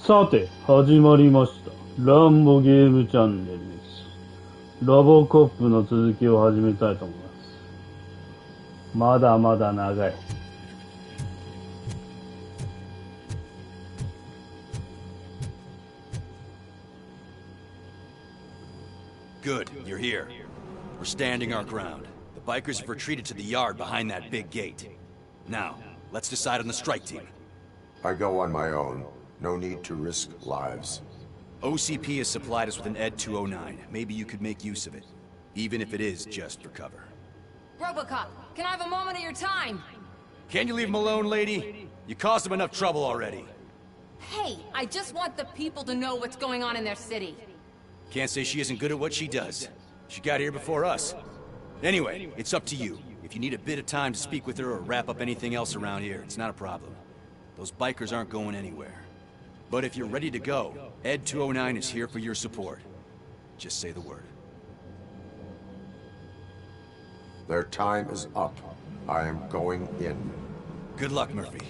さて、始まりました。ランボゲームチャンネルです。ロボコップの続きを始めたいと思います。まだまだ長い。Good, you're here. We're standing our ground. The bikers have retreated to the yard behind that big gate. Now, let's decide on the strike team. I go on my own. No need to risk lives. OCP has supplied us with an ED 209. Maybe you could make use of it, even if it is just for cover. Robo Cop, can I have a moment of your time? Can you leave him alone, lady? You caused him enough trouble already. Hey, I just want the people to know what's going on in their city. Can't say she isn't good at what she does. She got here before us. Anyway, it's up to you. If you need a bit of time to speak with her or wrap up anything else around here, it's not a problem. Those bikers aren't going anywhere. But if you're ready to go, ED 209 is here for your support. Just say the word. Their time is up. I am going in. Good luck, Murphy.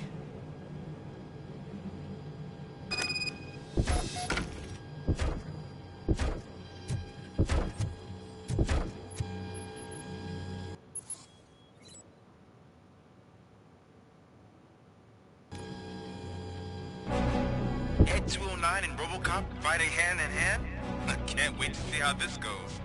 ED 209 and Robo Cop fighting hand in hand? I can't wait to see how this goes.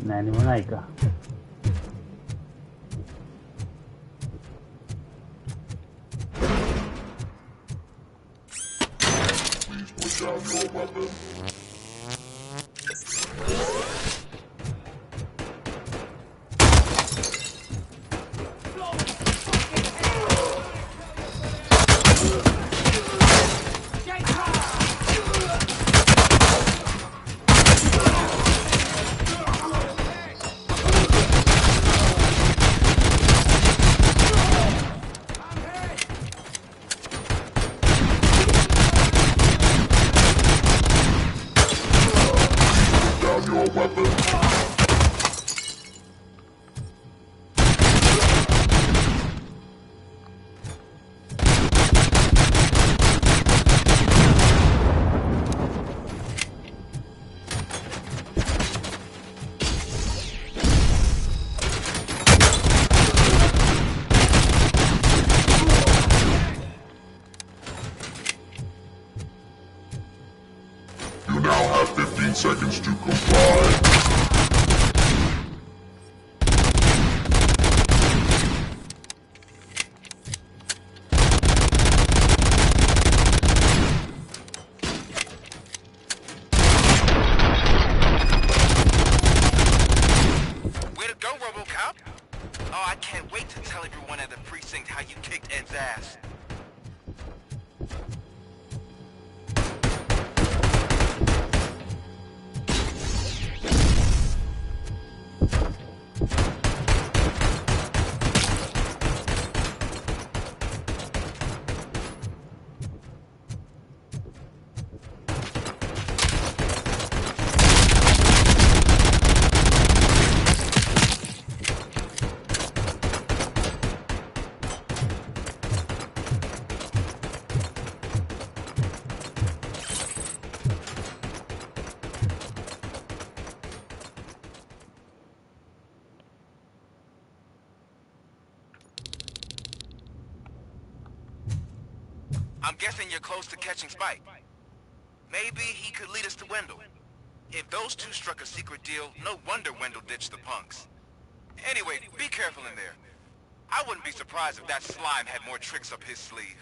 何もないか。You now have 15 seconds to comply. Way to go, Robo Cop! Oh, I can't wait to tell everyone at the precinct how you kicked Ed's ass. I'm guessing you're close to catching Spike. Maybe he could lead us to Wendell. If those two struck a secret deal, no wonder Wendell ditched the punks. Anyway, be careful in there. I wouldn't be surprised if that slime had more tricks up his sleeve.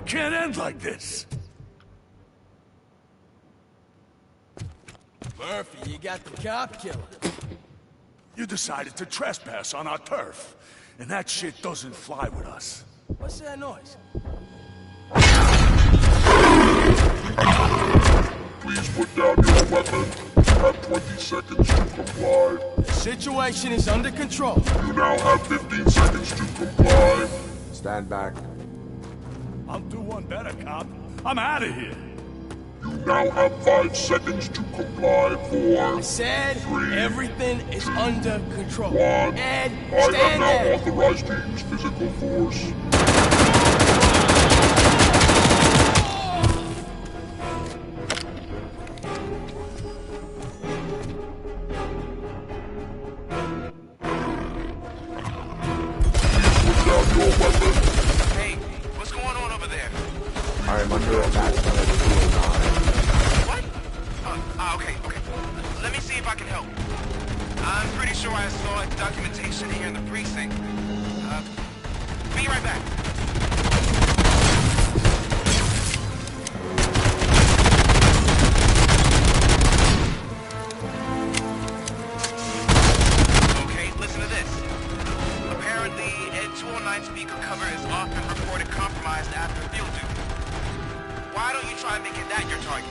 Can't end like this. Murphy, you got the cop killer. You decided to trespass on our turf, and that shit doesn't fly with us. What's that noise? Please put down your weapon. have 20 seconds to comply. Situation is under control. You now have 15 seconds to comply. Stand back. I'll do one better, cop. I'm out of here. You now have 5 seconds to comply. 4, Said 3, everything is under control. 1. Ed, I am stand now there. authorized to use physical force. Put down your weapon. Hey, what's going on over there? I am under attack by a 209. What? Okay. Let me see if I can help. I'm pretty sure I saw documentation here in the precinct. Be right back. Okay, listen to this. Apparently, Ed 209 speaker cover is often reported compromised after field duty. Why don't you try making that your target?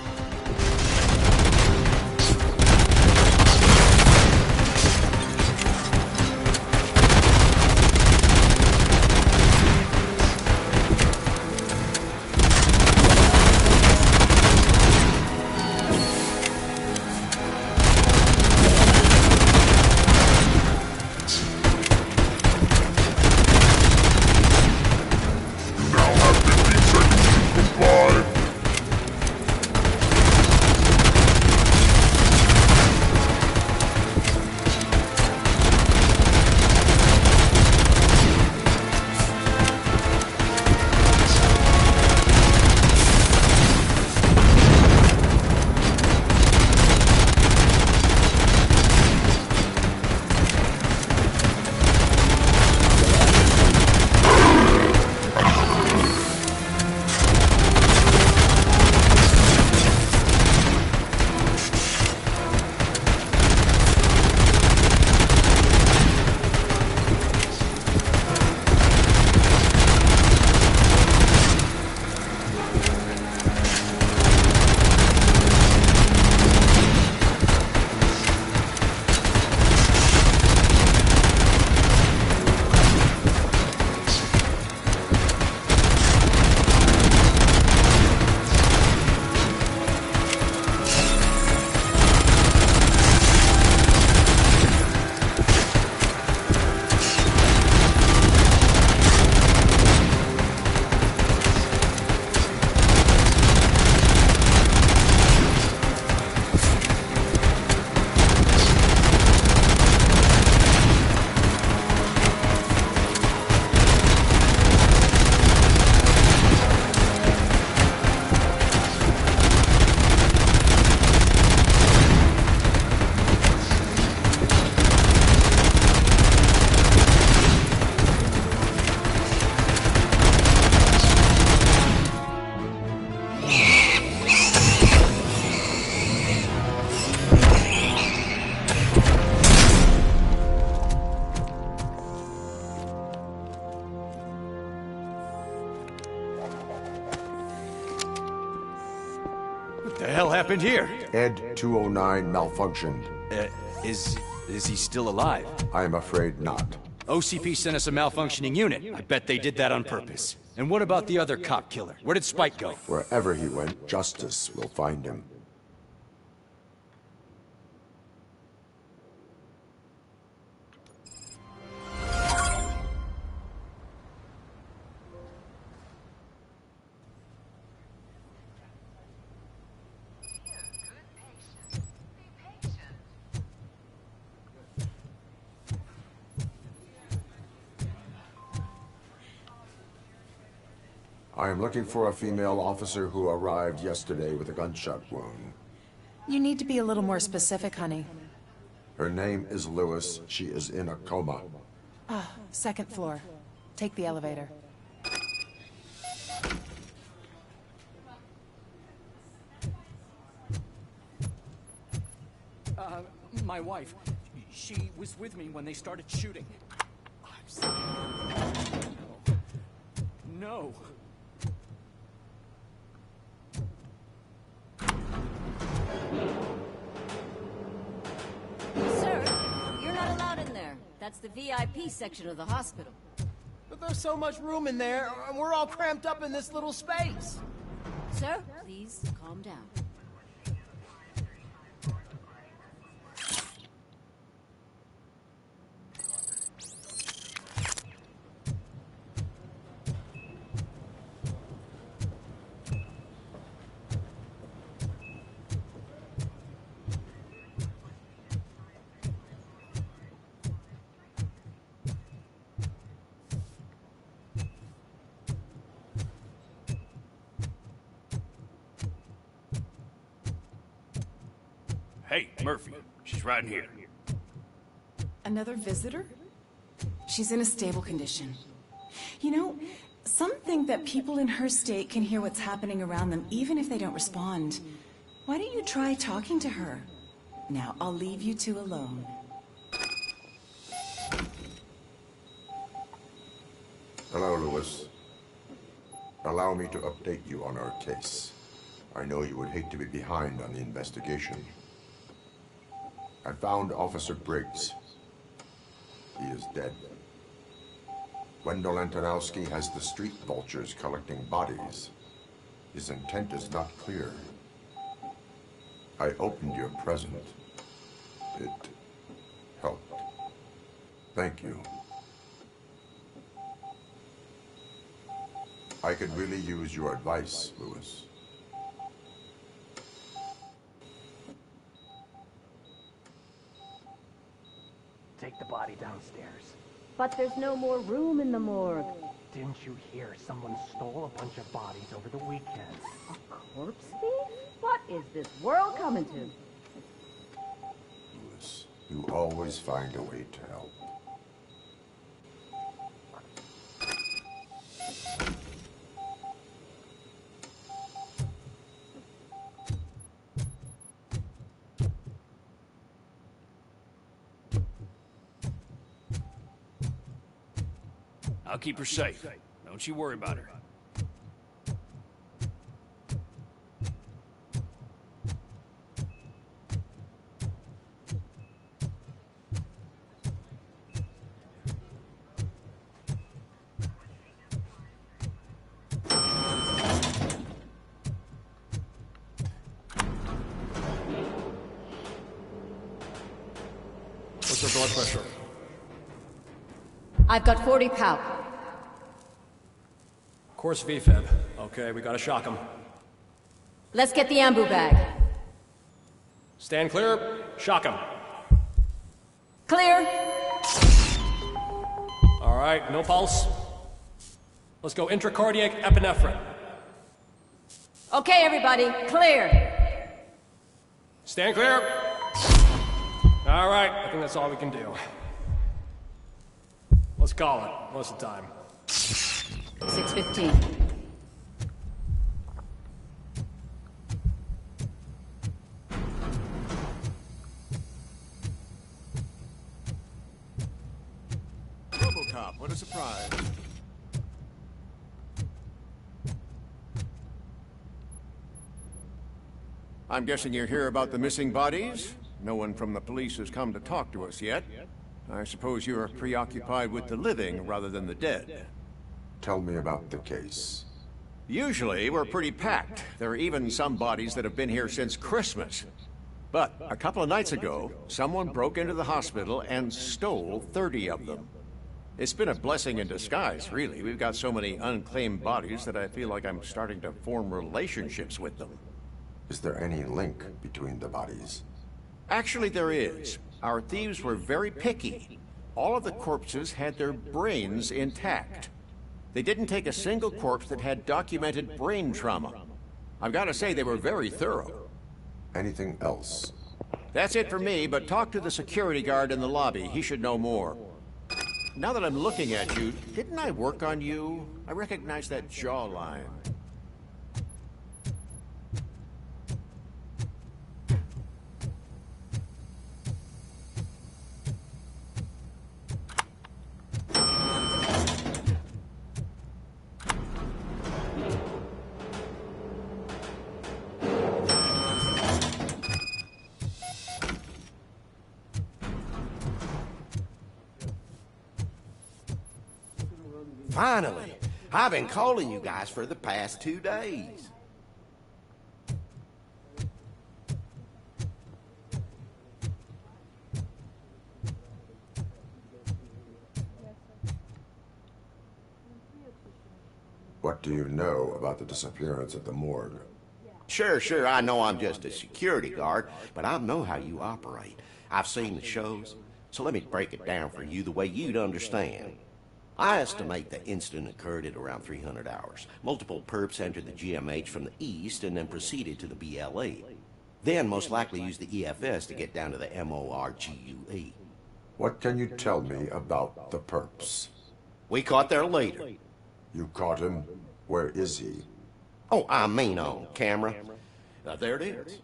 You now have 15 seconds to comply. What the hell happened here? Ed 209 malfunctioned. Is he still alive? I am afraid not. OCP sent us a malfunctioning unit. I bet they did that on purpose. And what about the other cop killer? Where did Spike go? Wherever he went, justice will find him. I am looking for a female officer who arrived yesterday with a gunshot wound. You need to be a little more specific, honey. Her name is Lewis. She is in a coma. Second floor. Take the elevator. My wife. She was with me when they started shooting. I'm sorry. No. That's the VIP section of the hospital. But there's so much room in there, and we're all cramped up in this little space. Sir, please calm down. Hey, Murphy. She's right here. Another visitor? She's in a stable condition. You know, some think that people in her state can hear what's happening around them even if they don't respond. Why don't you try talking to her? Now, I'll leave you two alone. Hello, Lewis. Allow me to update you on our case. I know you would hate to be behind on the investigation. I found Officer Briggs. He is dead. Wendell Antonowski has the street vultures collecting bodies. His intent is not clear. I opened your present. It helped. Thank you. I could really use your advice, Lewis. Take the body downstairs. But there's no more room in the morgue. Didn't you hear someone stole a bunch of bodies over the weekend? A corpse thief? What is this world coming to? Lewis, you always find a way to help. I'll keep her safe. Don't you worry about her. What's your blood pressure? I've got 40 pow. Course VFib. Okay, we gotta shock him. Let's get the ambu bag. Stand clear. Shock him. Clear. All right, no pulse. Let's go intracardiac epinephrine. Okay, everybody, clear. Stand clear. All right, I think that's all we can do. Let's call it. What's the time? 6:15. Robo Cop, what a surprise. I'm guessing you're here about the missing bodies? No one from the police has come to talk to us yet. I suppose you're preoccupied with the living rather than the dead. Tell me about the case. Usually, we're pretty packed. There are even some bodies that have been here since Christmas. But a couple of nights ago, someone broke into the hospital and stole 30 of them. It's been a blessing in disguise, really. We've got so many unclaimed bodies that I feel like I'm starting to form relationships with them. Is there any link between the bodies? Actually, there is. Our thieves were very picky. All of the corpses had their brains intact. They didn't take a single corpse that had documented brain trauma. I've got to say, they were very thorough. Anything else? That's it for me, but talk to the security guard in the lobby. He should know more. Now that I'm looking at you, didn't I work on you? I recognize that jawline. Finally! I've been calling you guys for the past 2 days. What do you know about the disappearance at the morgue? Sure, I know I'm just a security guard, but I know how you operate. I've seen the shows, so let me break it down for you the way you'd understand. I estimate the incident occurred at around 300 hours. Multiple perps entered the GMH from the east and then proceeded to the BLE. Then most likely used the EFS to get down to the MORGUE. What can you tell me about the perps? We caught their leader. You caught him? Where is he? Oh, I mean on camera. There it is.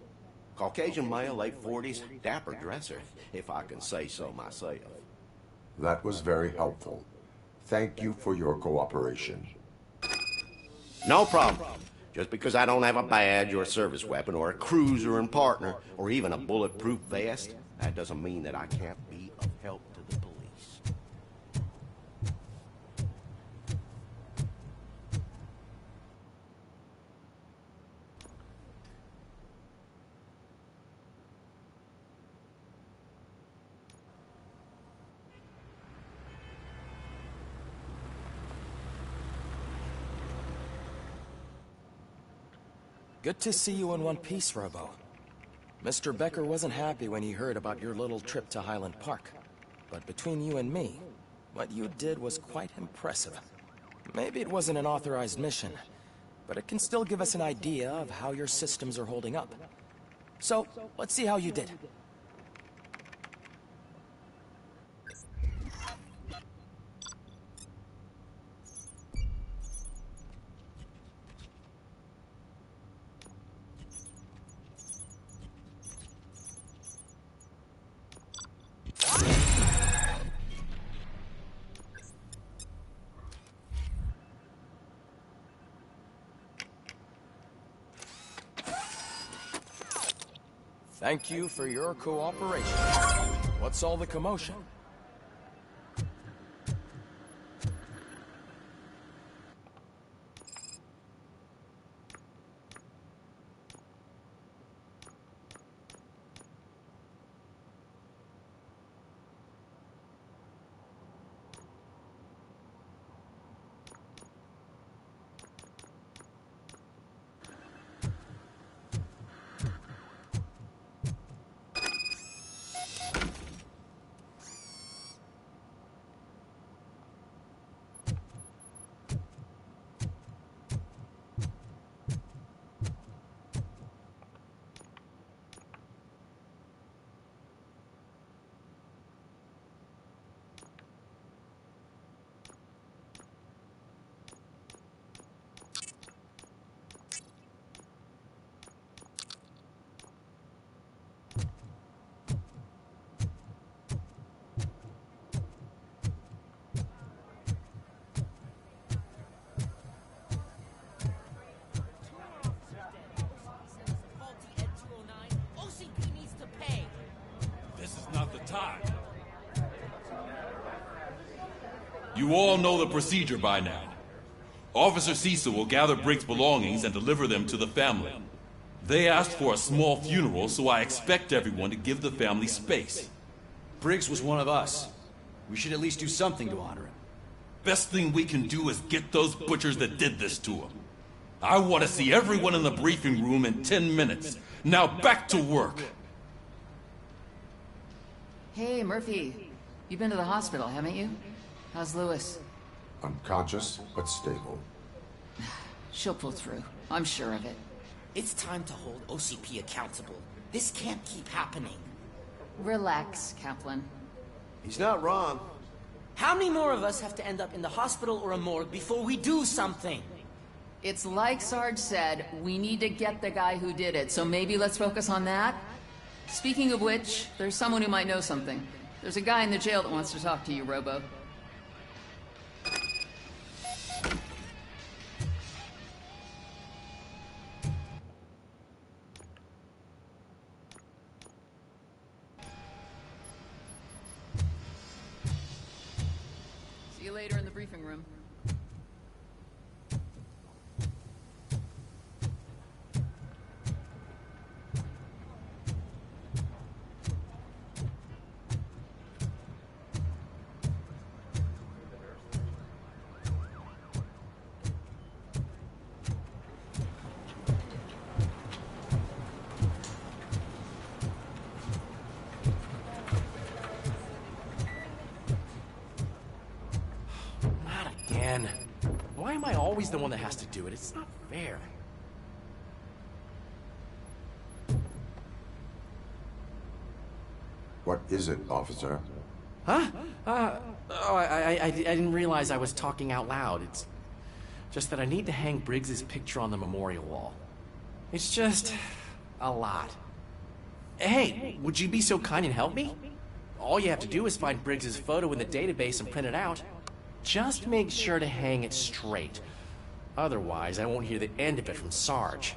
Caucasian male, late 40s, dapper dresser, if I can say so myself. That was very helpful. Thank you for your cooperation. No problem. Just because I don't have a badge or a service weapon or a cruiser and partner or even a bulletproof vest, that doesn't mean that I can't be of help to the police. Good to see you in one piece, Robo. Mr. Becker wasn't happy when he heard about your little trip to Highland Park. But between you and me, what you did was quite impressive. Maybe it wasn't an authorized mission, but it can still give us an idea of how your systems are holding up. So, let's see how you did. Thank you for your cooperation. What's all the commotion? You all know the procedure by now. Officer Cecil will gather Briggs' belongings and deliver them to the family. They asked for a small funeral, so I expect everyone to give the family space. Briggs was one of us. We should at least do something to honor him. Best thing we can do is get those butchers that did this to him. I want to see everyone in the briefing room in 10 minutes. Now back to work. Hey, Murphy. You've been to the hospital, haven't you? How's Lewis? Unconscious, but stable. She'll pull through. I'm sure of it. It's time to hold OCP accountable. This can't keep happening. Relax, Kaplan. He's not wrong. How many more of us have to end up in the hospital or a morgue before we do something? It's like Sarge said, we need to get the guy who did it, so maybe let's focus on that? Speaking of which, there's someone who might know something. There's a guy in the jail that wants to talk to you, Robo. See you later in the briefing room. man. Why am I always the one that has to do it? It's not fair. What is it, officer? Huh? I didn't realize I was talking out loud. It's just that I need to hang Briggs's picture on the memorial wall. It's just a lot. Hey, would you be so kind and help me? All you have to do is find Briggs's photo in the database and print it out. Just make sure to hang it straight. Otherwise, I won't hear the end of it from Sarge.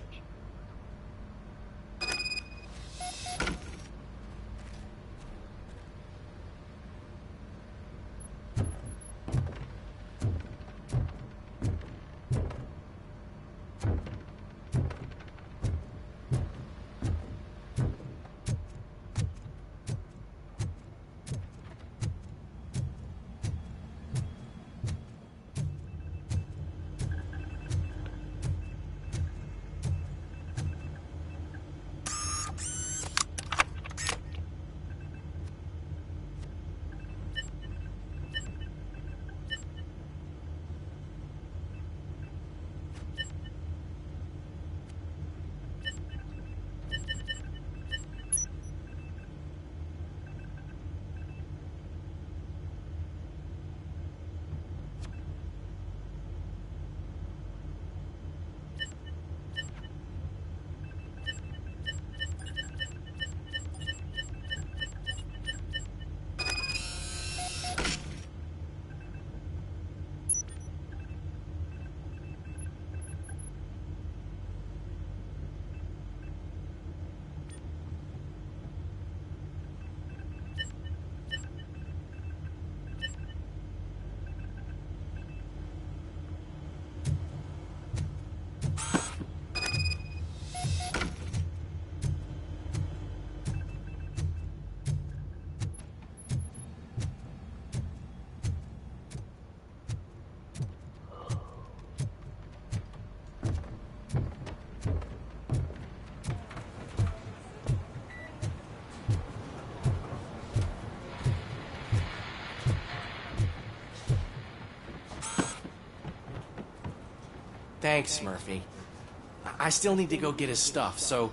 Thanks, Murphy. I still need to go get his stuff, so,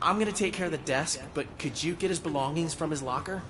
I'm gonna take care of the desk, but could you get his belongings from his locker?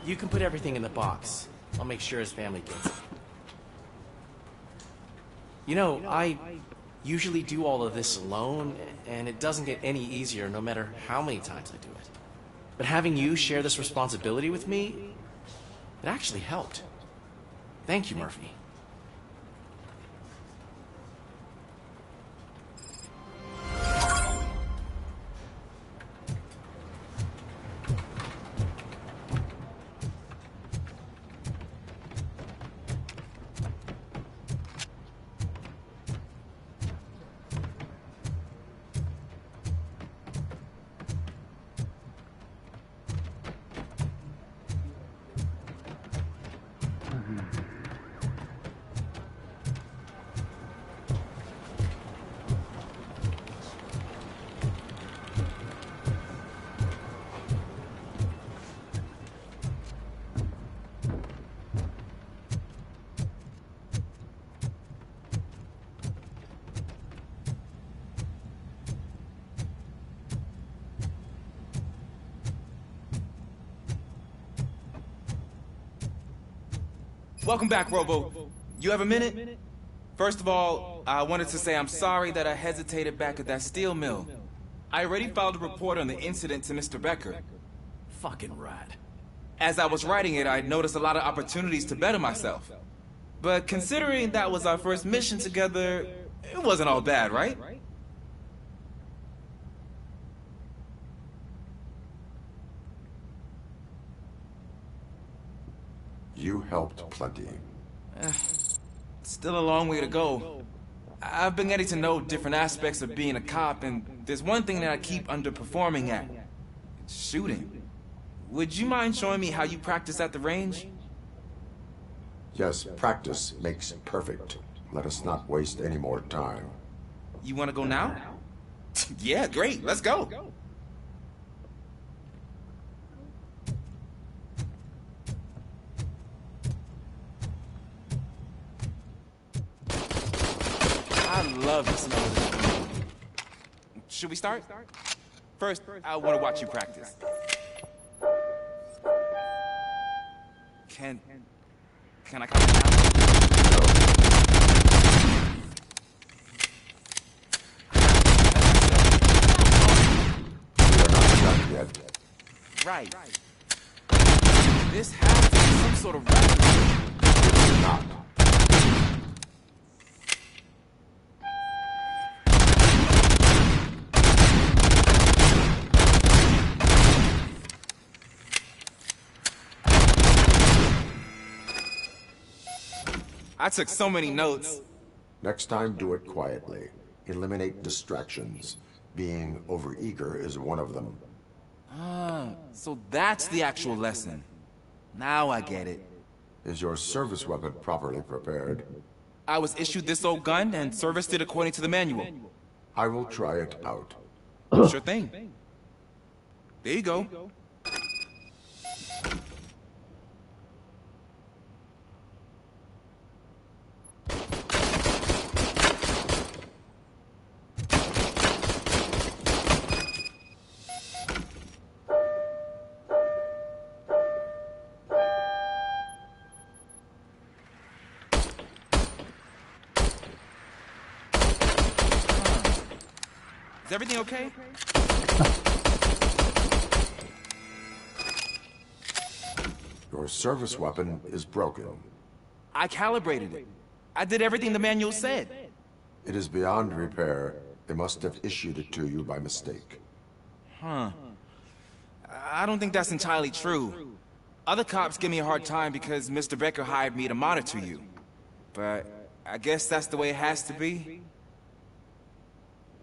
You can put everything in the box. I'll make sure his family gets it. I usually do all of this alone, and it doesn't get any easier no matter how many times I do it. But having you share this responsibility with me, it actually helped. Thank you, Murphy. Welcome back, Robo. You have a minute? First of all, I wanted to say I'm sorry that I hesitated back at that steel mill. I already filed a report on the incident to Mr. Becker. Fucking rat. As I was writing it, I noticed a lot of opportunities to better myself. But considering that was our first mission together, it wasn't all bad, right? You helped plenty. Still a long way to go. I've been getting to know different aspects of being a cop, and there's one thing that I keep underperforming at. Shooting. Would you mind showing me how you practice at the range? Yes, practice makes perfect. Let us not waste any more time. You want to go now? Yeah, great. Let's go. I love the smell of this. Should we start? First, I want to watch you practice. Can I come now? We are not done yet. Right. This has to be some sort of record. It's not. I took so many notes. Next time, do it quietly. Eliminate distractions. Being overeager is one of them. Ah, so that's the actual lesson. Now I get it. Is your service weapon properly prepared? I was issued this old gun and serviced it according to the manual. I will try it out. Sure thing. There you go. Is everything okay? Your service weapon is broken. I calibrated it. I did everything the manual said. It is beyond repair. They must have issued it to you by mistake. Huh. I don't think that's entirely true. Other cops give me a hard time because Mr. Becker hired me to monitor you. But I guess that's the way it has to be.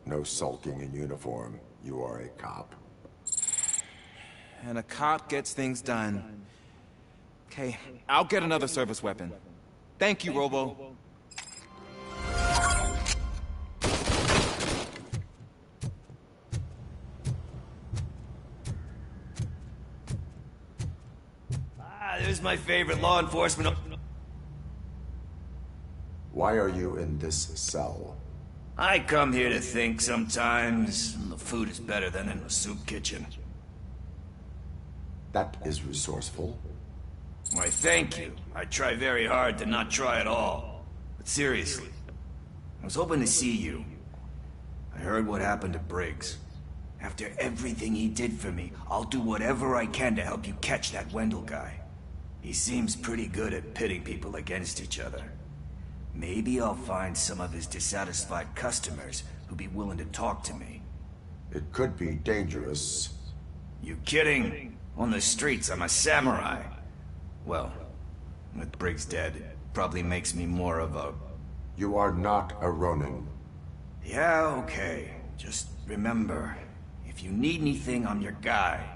No sulking in uniform. You are a cop. And a cop gets things done. Okay, I'll get another service weapon. Thank you, Robo. There's my favorite law enforcement. Why are you in this cell? I come here to think sometimes. The food is better than in the soup kitchen. That is resourceful. Why, thank you. I try very hard to not try at all. But seriously, I was hoping to see you. I heard what happened to Briggs. After everything he did for me, I'll do whatever I can to help you catch that Wendell guy. He seems pretty good at pitting people against each other. Maybe I'll find some of his dissatisfied customers who'll be willing to talk to me. It could be dangerous. You kidding? On the streets, I'm a samurai. Well, with Briggs dead, it probably makes me more of a... You are not a Ronin. Yeah, okay. Just remember, if you need anything, I'm your guy.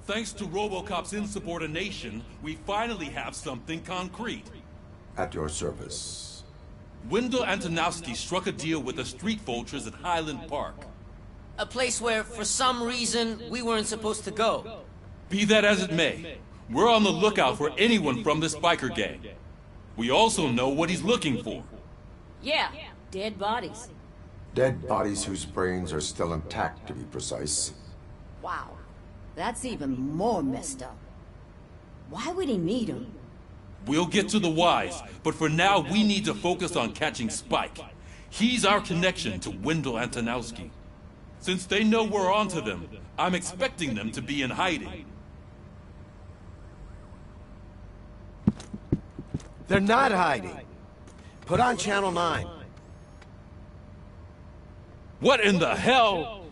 Thanks to Robo Cop's insubordination, we finally have something concrete. At your service. Wendell Antonowski struck a deal with the street vultures at Highland Park. A place where, for some reason, we weren't supposed to go. Be that as it may, We're on the lookout for anyone from this biker gang. We also know what he's looking for. Yeah, dead bodies. Dead bodies whose brains are still intact, to be precise. Wow, that's even more messed up. Why would he need them? We'll get to the whys, but for now we need to focus on catching Spike. He's our connection to Wendell Antonowski. Since they know we're onto them, I'm expecting them to be in hiding. They're not hiding. Put on Channel 9. What in the hell?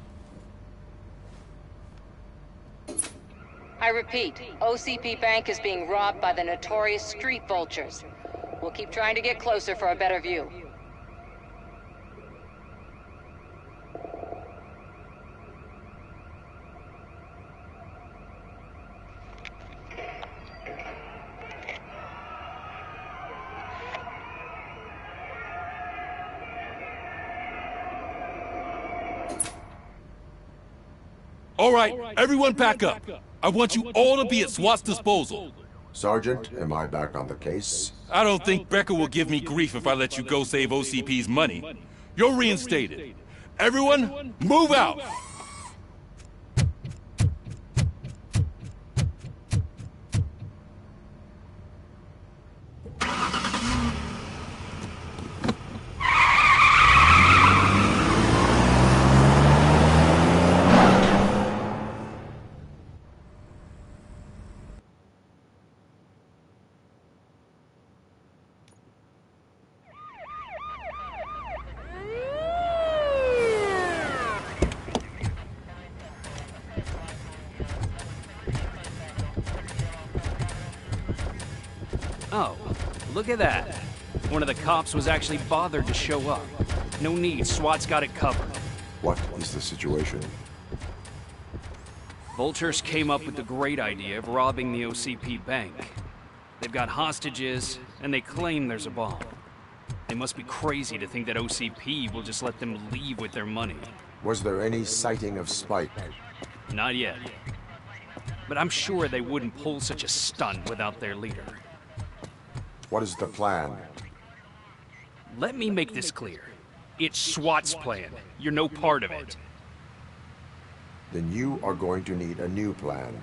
I repeat, OCP Bank is being robbed by the notorious street vultures. We'll keep trying to get closer for a better view. All right, everyone back up. I want you all to be at SWAT's disposal. Sergeant, am I back on the case? I don't think Becker will give me grief if I let you go save OCP's money. You're reinstated. Everyone, move out! Oh, look at that. One of the cops was actually bothered to show up. No need, SWAT's got it covered. What is the situation? Vultures came up with the great idea of robbing the OCP bank. They've got hostages, and they claim there's a bomb. They must be crazy to think that OCP will just let them leave with their money. Was there any sighting of Spike? Not yet. But I'm sure they wouldn't pull such a stunt without their leader. What is the plan? Let me make this clear. It's SWAT's plan. You're no part of it. Then you are going to need a new plan.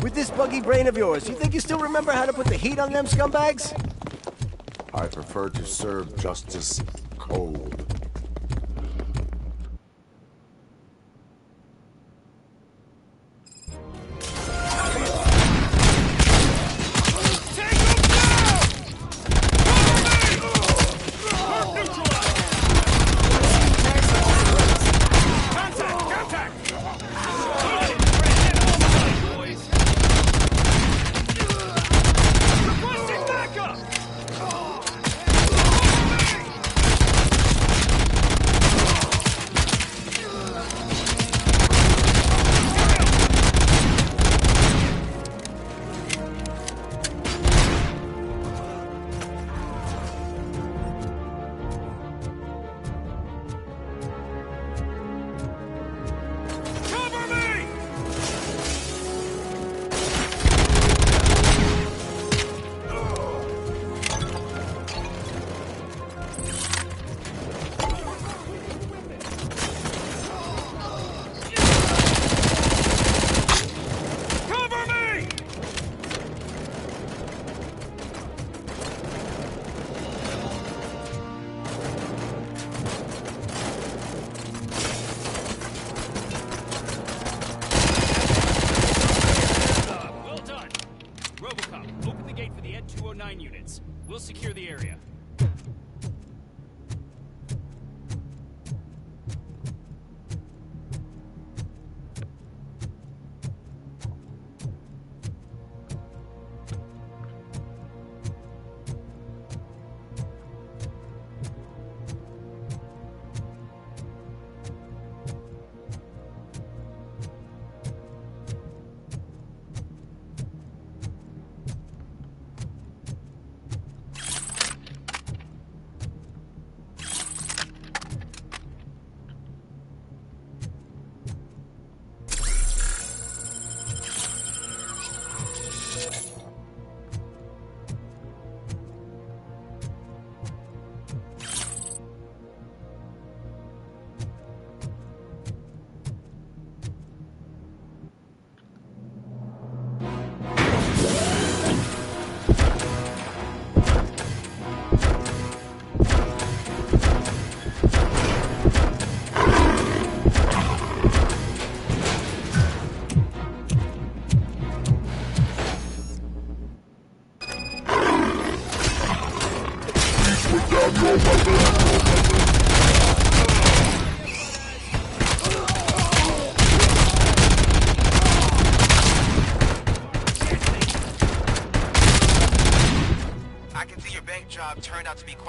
With this buggy brain of yours, you think you still remember how to put the heat on them scumbags? I prefer to serve justice cold.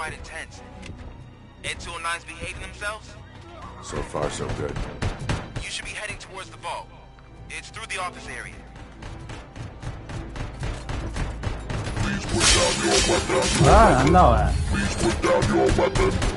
quite intense. 829's behaving themselves? So far, so good. You should be heading towards the vault. It's through the office area. Ah, no. Please put down your weapon.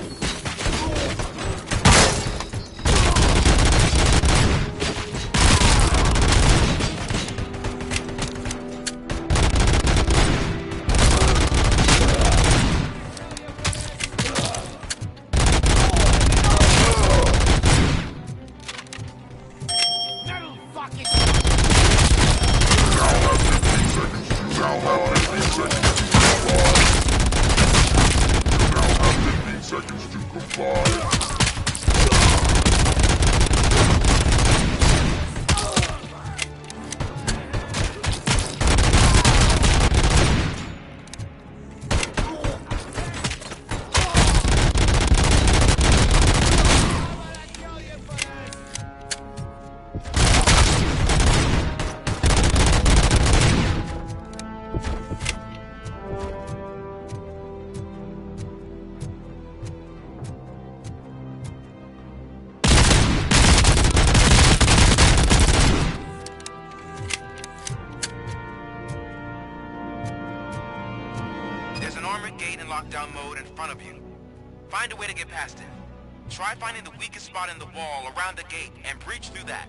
Lockdown mode in front of you. Find a way to get past it. Try finding the weakest spot in the wall around the gate and breach through that.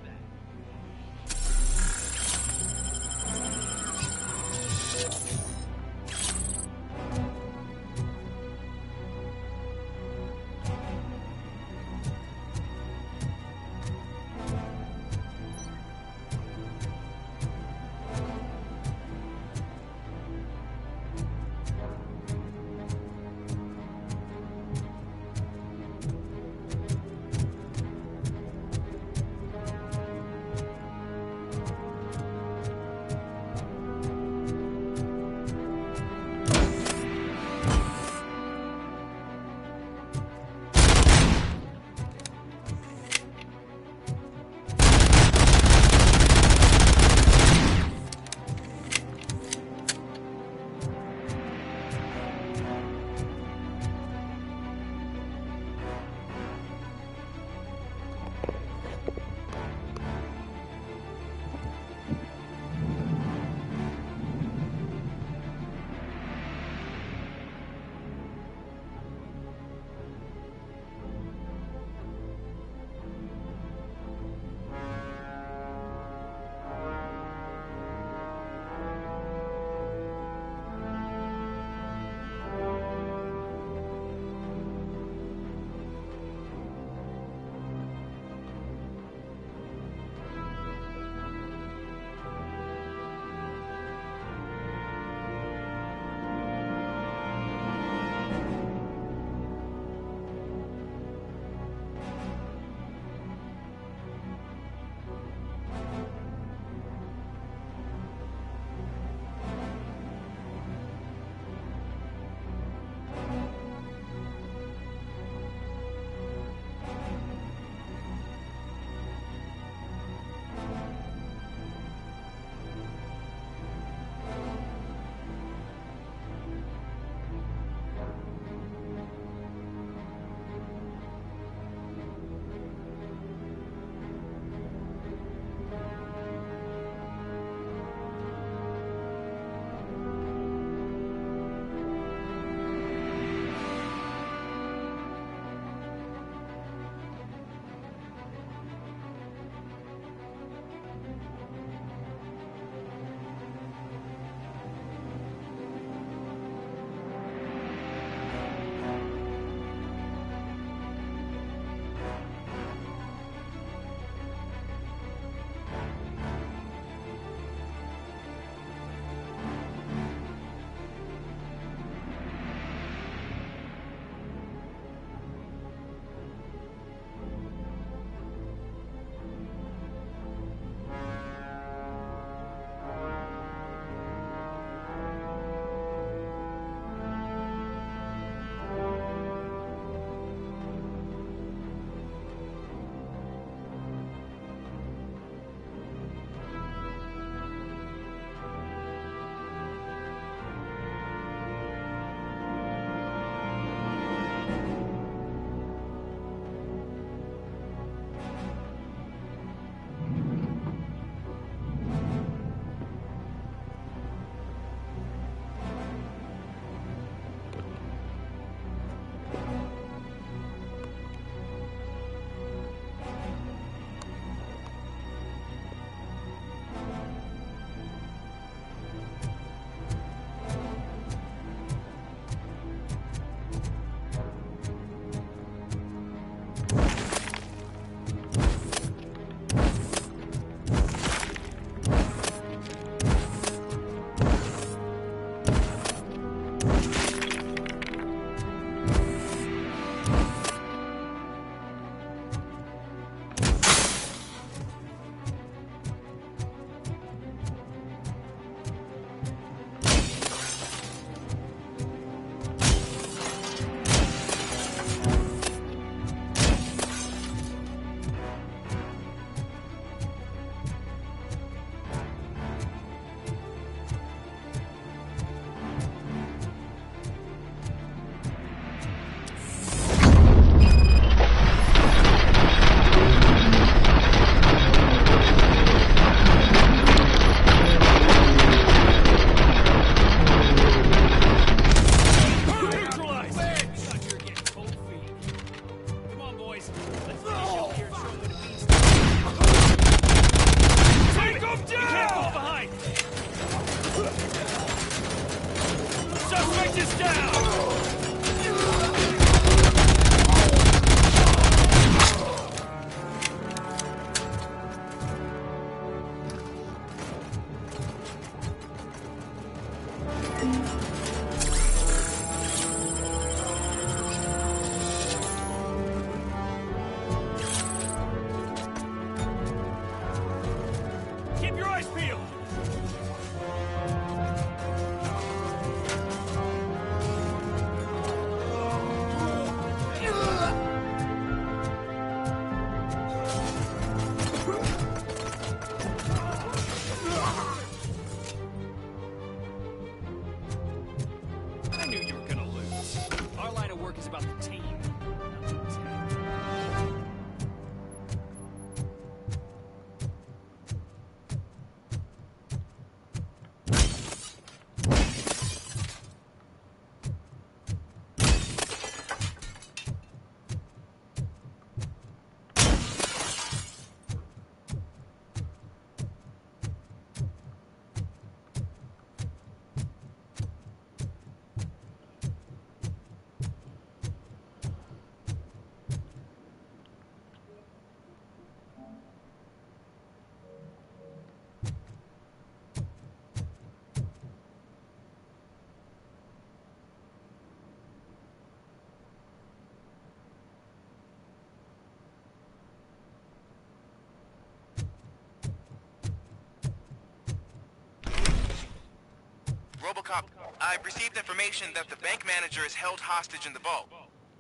Cop, I've received information that the bank manager is held hostage in the vault.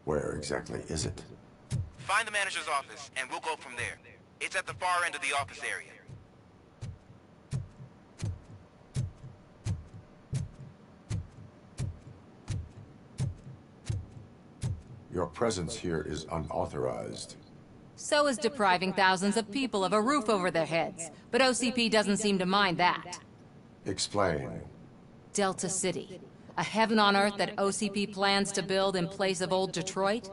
Where exactly is it? Find the manager's office, and we'll go from there. It's at the far end of the office area. Your presence here is unauthorized. So is depriving thousands of people of a roof over their heads. But OCP doesn't seem to mind that. Explain. Delta City. A heaven on earth that OCP plans to build in place of old Detroit?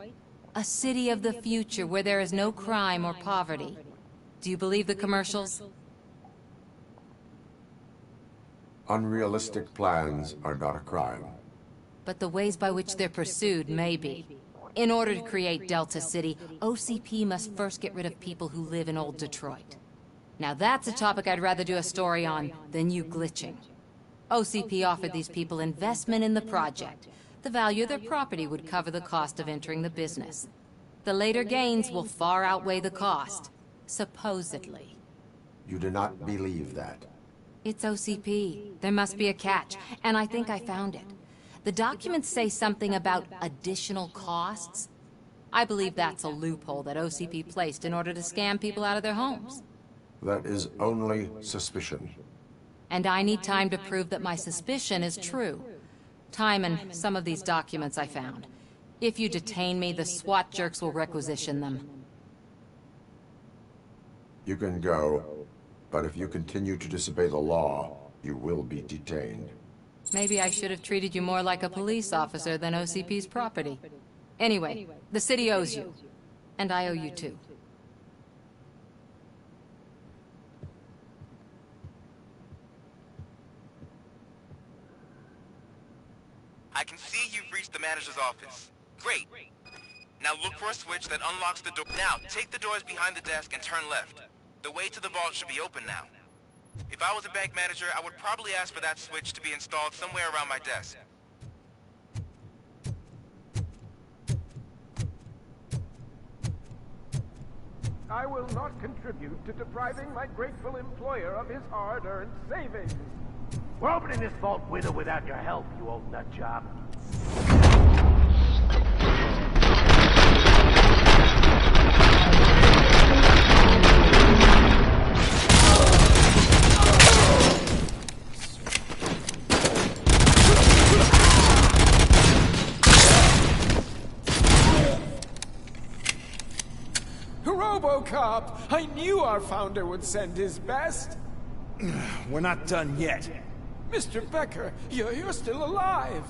A city of the future where there is no crime or poverty. Do you believe the commercials? Unrealistic plans are not a crime. But the ways by which they're pursued may be. In order to create Delta City, OCP must first get rid of people who live in old Detroit. Now that's a topic I'd rather do a story on than you glitching. OCP offered these people investment in the project. The value of their property would cover the cost of entering the business. The later gains will far outweigh the cost. Supposedly. You do not believe that. It's OCP. There must be a catch, and I think I found it. The documents say something about additional costs. I believe that's a loophole that OCP placed in order to scam people out of their homes. That is only suspicion. And I need time to prove that my suspicion is true. Time and some of these documents I found. If you detain me, the SWAT jerks will requisition them. You can go, but if you continue to disobey the law, you will be detained. Maybe I should have treated you more like a police officer than OCP's property. Anyway, the city owes you. And I owe you too. I can see you've reached the manager's office. Great. Now look for a switch that unlocks the door. Now, take the doors behind the desk and turn left. The way to the vault should be open now. If I was a bank manager, I would probably ask for that switch to be installed somewhere around my desk. I will not contribute to depriving my grateful employer of his hard-earned savings. We're opening this vault with or without your help, you old nut job. Robo Cop! I knew our founder would send his best! We're not done yet. Mr. Becker, you're still alive!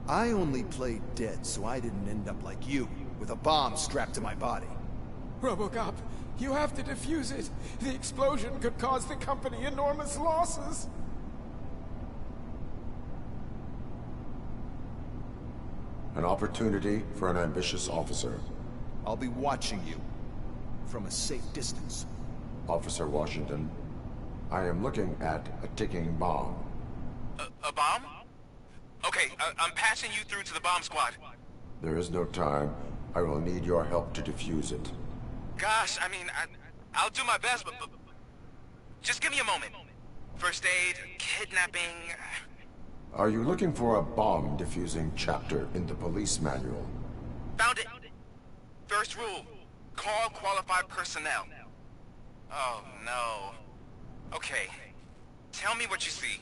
I only played dead so I didn't end up like you, with a bomb strapped to my body. RoboCop, you have to defuse it. The explosion could cause the company enormous losses. An opportunity for an ambitious officer. I'll be watching you. From a safe distance. Officer Washington, I am looking at a ticking bomb. A bomb? Okay, I'm passing you through to the bomb squad. There is no time. I will need your help to defuse it. Gosh, I mean, I'll do my best, but just give me a moment. First aid, kidnapping... Are you looking for a bomb defusing chapter in the police manual? Found it! First rule, call qualified personnel. Oh, no. Okay, tell me what you see.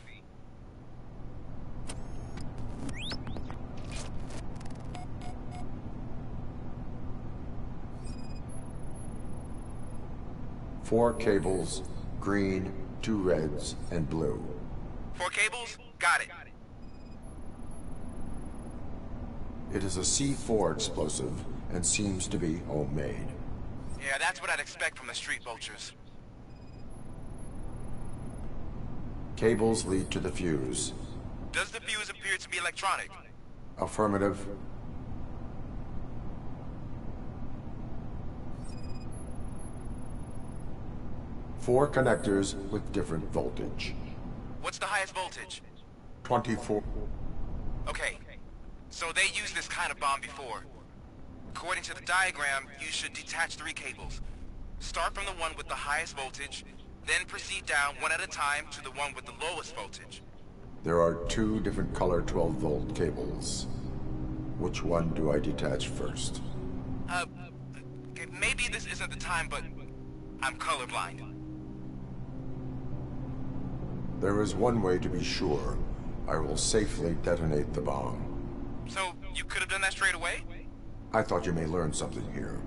Four cables, green, 2 reds, and blue. 4 cables? Got it. It is a C4 explosive and seems to be homemade. Yeah, that's what I'd expect from the street vultures. Cables lead to the fuse. Does the fuse appear to be electronic? Affirmative. Four connectors with different voltage. What's the highest voltage? 24. Okay, so they used this kind of bomb before. According to the diagram, you should detach 3 cables. Start from the one with the highest voltage, then proceed down one at a time to the one with the lowest voltage. There are 2 different color 12-volt cables. Which one do I detach first? Maybe this isn't the time, but I'm colorblind. There is one way to be sure. I will safely detonate the bomb. So, you could have done that straight away? I thought you may learn something here.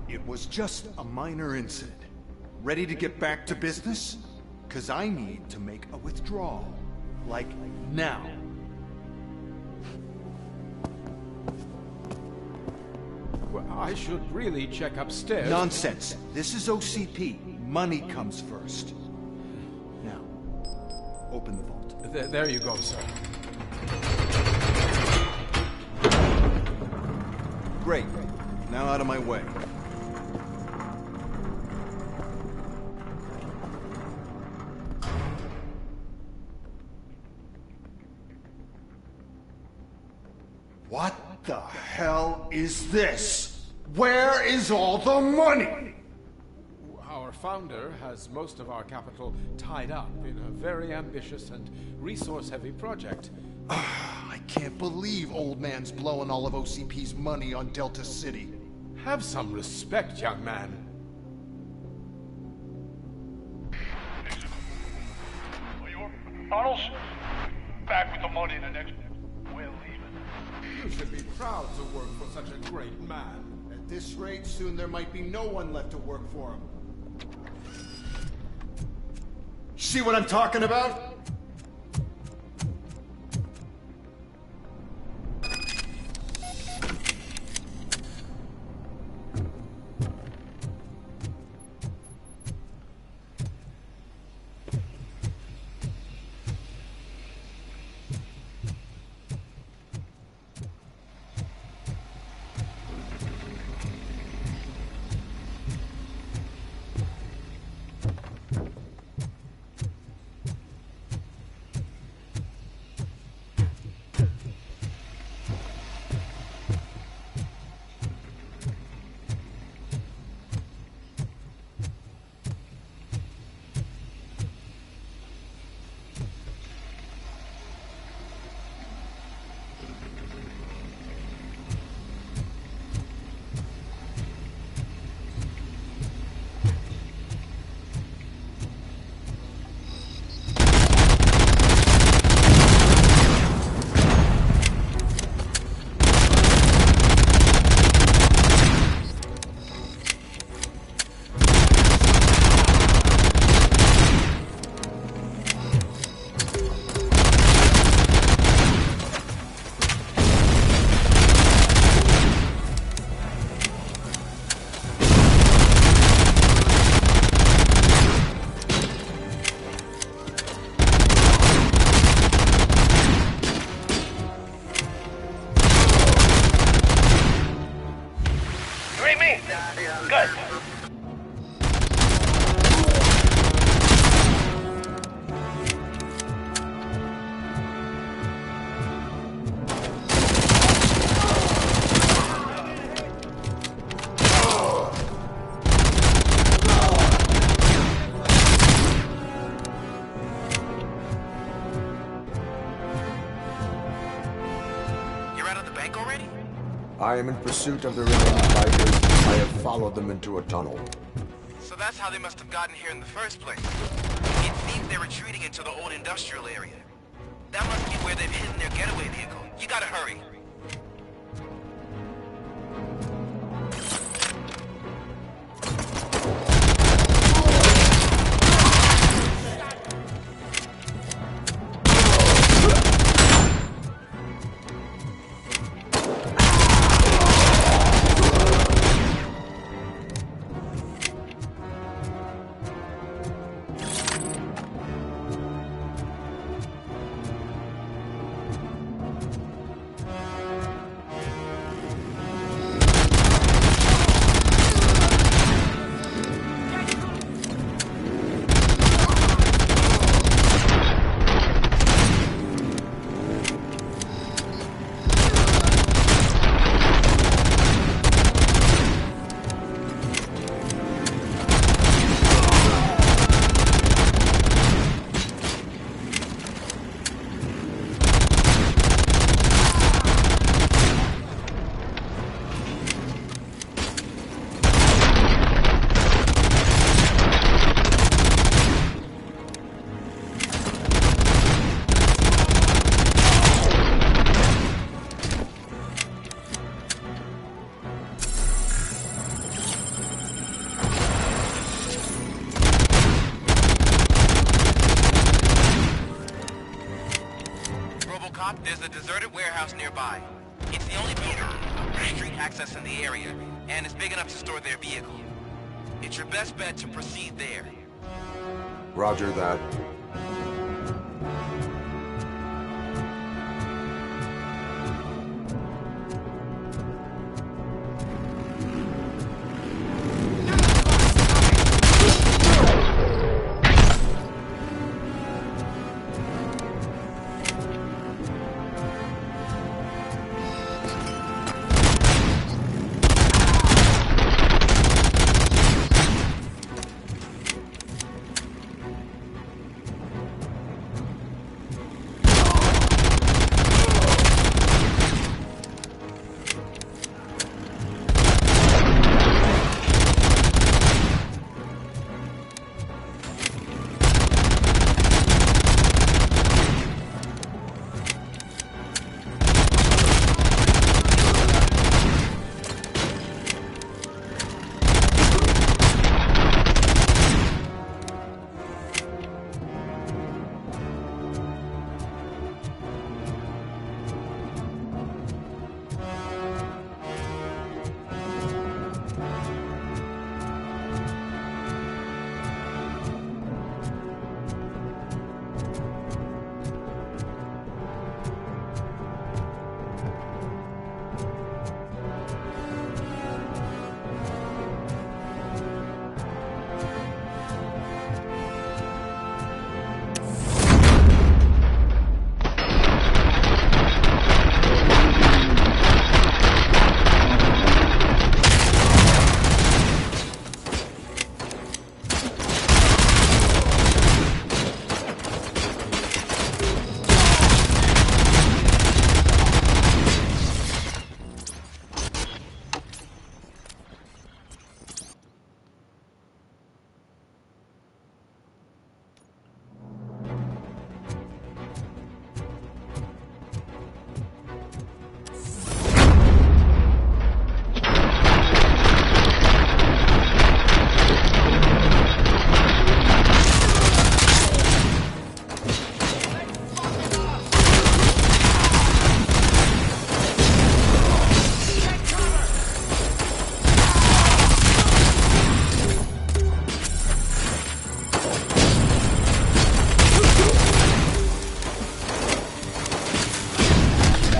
It was just a minor incident. Ready to get back to business? 'Cause I need to make a withdrawal. Like, now. Well, I should really check upstairs. Nonsense. This is OCP. Money comes first. Now, open the vault. There you go, sir. Great. Now out of my way. What the hell is this? Where is all the money? Our founder has most of our capital tied up in a very ambitious and resource-heavy project. I can't believe old man's blowing all of OCP's money on Delta City. Have some respect, young man. Arnold, back with the money in the next... We'll leave You should be proud to work for such a great man. At this rate, soon there might be no one left to work for him. See what I'm talking about? I am in pursuit of the remaining bikers. I have followed them into a tunnel. So that's how they must have gotten here in the first place. It means they're retreating into the old industrial area. That must be where they've hidden their getaway vehicle. You gotta hurry. There's a deserted warehouse nearby. It's the only building with street access in the area, and it's big enough to store their vehicle. It's your best bet to proceed there. Roger that.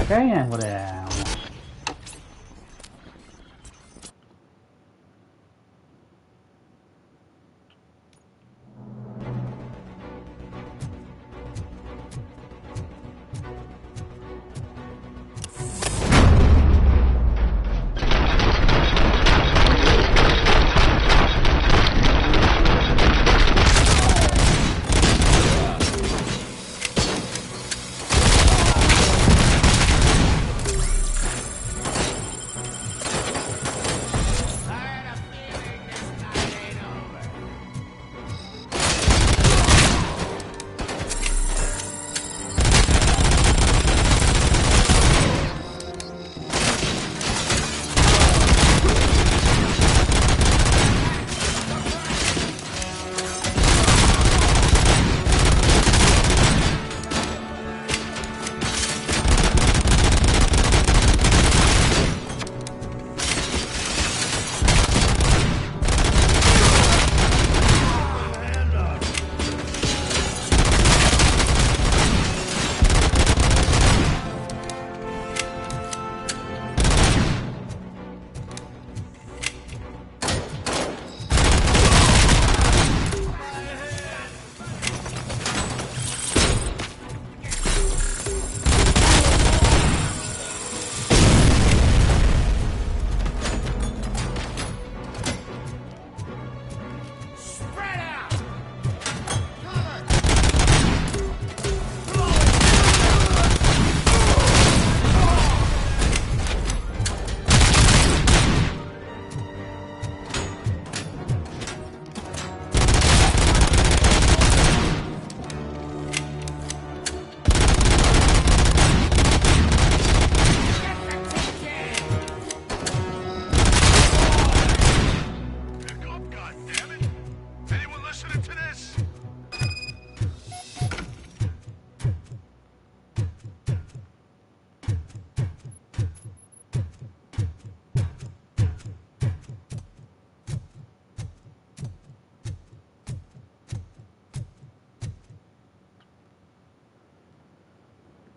高いねこれ。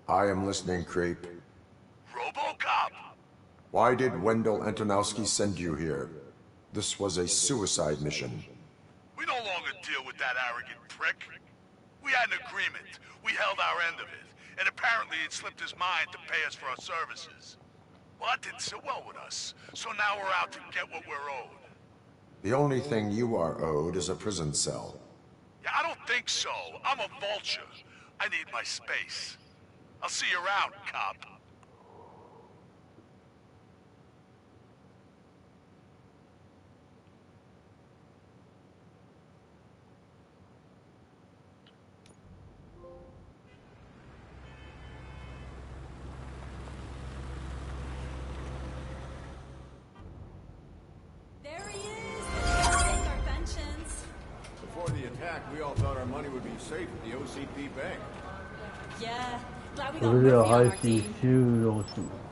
I am listening, creep. Robo Cop! Why did Wendell Antonowski send you here? This was a suicide mission. We no longer deal with that arrogant prick. We had an agreement. We held our end of it. And apparently it slipped his mind to pay us for our services. Well, that didn't sit well with us. So now we're out to get what we're owed. The only thing you are owed is a prison cell. Yeah, I don't think so. I'm a vulture. I need my space. I'll see you around, cop. Before the attack, we all thought our money would be safe at the OCP bank. Yeah, それでは配信終了します。